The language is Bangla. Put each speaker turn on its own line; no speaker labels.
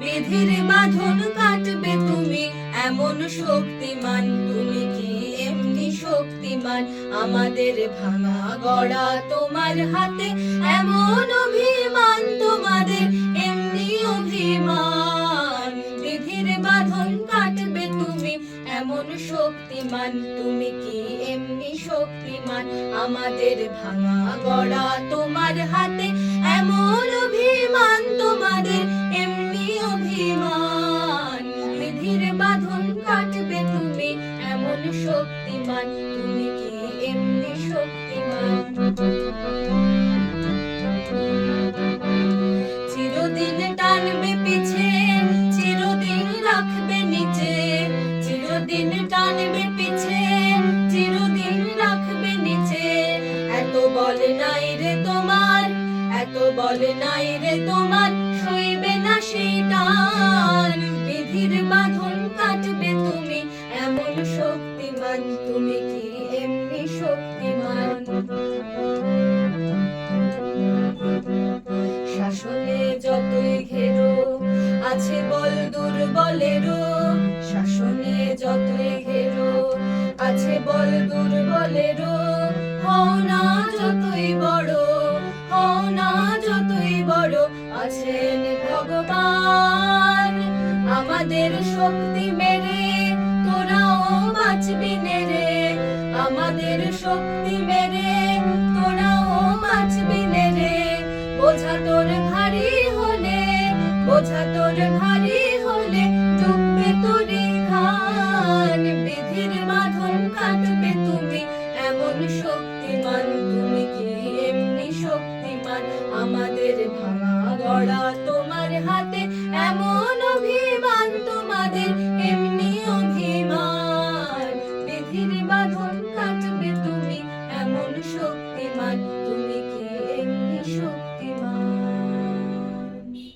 বিধির বাঁধন কাটবে তুমি এমন শক্তিমান, তুমি কি এমনি শক্তিমান? আমাদের ভাঙা গড়া তোমার হাতে এমন অভিমান, তোমাদের এমনি অভিমান। বিধির বাঁধন কাটবে তুমি এমন শক্তিমান, তুমি কি এমনি শক্তিমান? আমাদের ভাঙা গড়া তোমার হাতে এমন অভিমান, তোমাদের এমনি অভিমান। বিধির বাঁধন কাটবে তুমি এমন শক্তিমান, তুমি কি এমনি শক্তিমান? চিরদিন টানবে পিছে, চিরদিন রাখবে নিচে, চিরদিন টানবে পিছে, চিরদিন রাখবে নিচে। এত বল নাই রে তোমার, এত বল নাই রে তোমার, সইবে না সেই টান। বিধির বাঁধন কাটবে তুমি এমন শক্তিমান, তুমি কি এমনি শক্তিমান? শাসনে যতই ঘেরো আছে বল দুর্বলেরও, শাসনে যতই ঘেরো আছে বল দুর্বলেরও। হও না যতই বড়, হও না যতই বড়, আছেন ভগবান। আমাদের শক্তি মেরে তোরাও বাঁচবি নে রে, আমাদের শক্তি মেরে তোরাও বাঁচবি নে রে। বোঝা তোর ভারী হলে, বোঝা তোর ভারী হলে ডুববে তোরই খান। বিধির বাঁধন কাটবে তুমি এমন শক্তিমান, তুমি কি এমনি শক্তিমান? আমাদের ভাঙা গড়া তোমার হাতে এমন